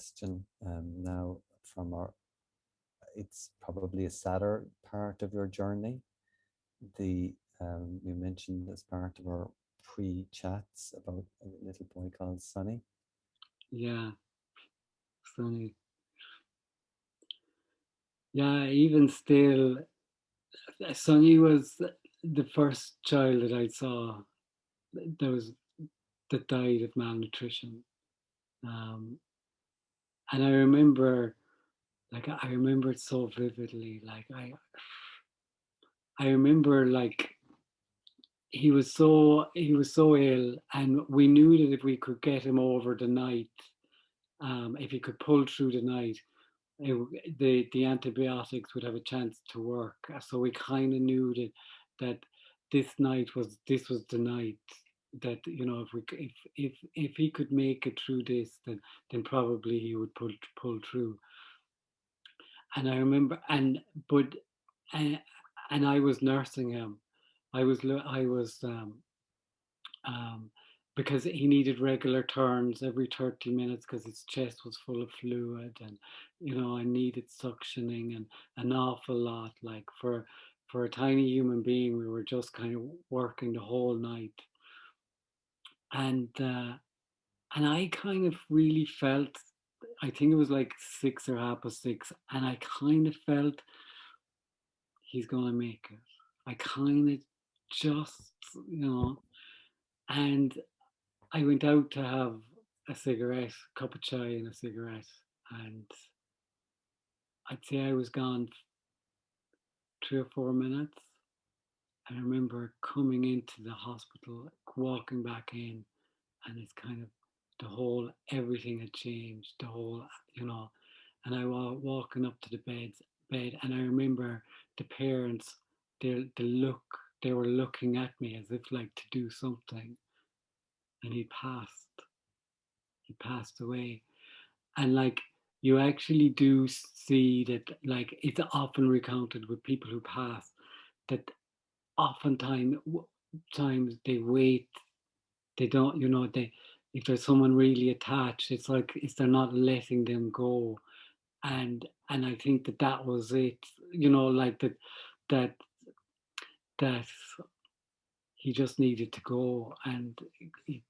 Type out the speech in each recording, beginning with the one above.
question now from our, it's probably a sadder part of your journey. The you mentioned as part of our pre-chats about a little boy called Sonny. Yeah, Sonny. Yeah, even still, Sonny was the first child that I saw that was that died of malnutrition. Um, and I remember, like, I remember it so vividly. Like, I remember, like, he was so ill, and we knew that if we could get him over the night, if he could pull through the night, the antibiotics would have a chance to work. So we kind of knew that this was the night that, if we if he could make it through this, then probably he would pull through. And I remember, and and I was nursing him. I was um, because he needed regular turns every 30 minutes because his chest was full of fluid, and I needed suctioning and an awful lot. Like, for a tiny human being, we were just kind of working the whole night. And uh, and I kind of really felt, I think it was like 6 or 6:30, and I kind of felt he's gonna make it. I kind of just, you know, and I went out to have a cigarette, a cup of chai and a cigarette, and I'd say I was gone 3 or 4 minutes. And I remember coming into the hospital, walking back in, and it's kind of everything had changed, and I was walking up to the bed, and I remember the parents, the look, they were looking at me as if like to do something, and he passed away. And like, you actually do see that, like, it's often recounted with people who pass, that oftentimes times they wait, they don't, they, if there's someone really attached, it's like, they're not letting them go. And I think that was it, like that that he just needed to go. And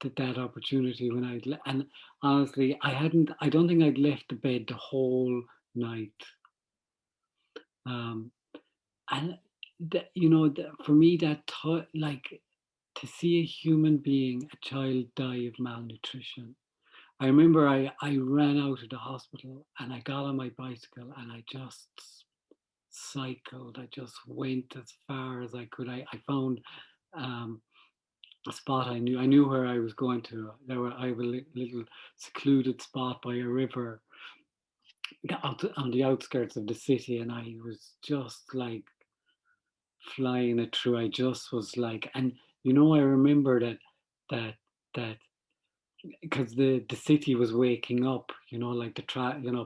that opportunity, and honestly, I don't think I'd left the bed the whole night. um and for me, like, to see a human being, a child, die of malnutrition. I remember I ran out of the hospital, and I got on my bicycle, and I just cycled. I just went as far as I could. I found um, a spot. I knew where I was going to. I have a little secluded spot by a river on the outskirts of the city, and I was just like flying it through. I just was like, and I remember that that because the city was waking up, like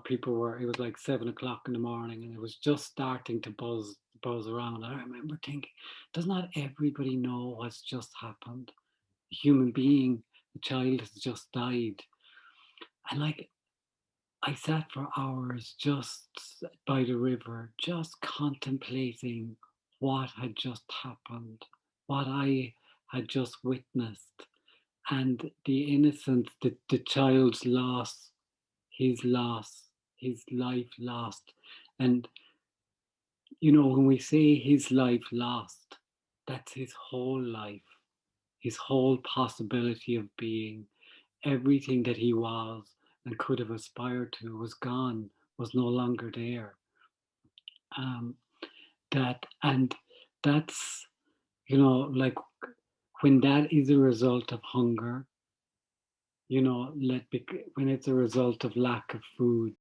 people were. It was like 7 o'clock in the morning, and it was just starting to buzz around. I remember thinking, does not everybody know what's just happened? A human being, a child has just died. And like, I sat for hours just by the river, just contemplating what had just happened, what I had just witnessed, and the innocence, the child's loss, his loss, his life lost. And, when we say his life lost, that's his whole life, his whole possibility of being. Everything that he was and could have aspired to was gone, was no longer there. Um, and that's, like, when that is a result of hunger, when it's a result of lack of food,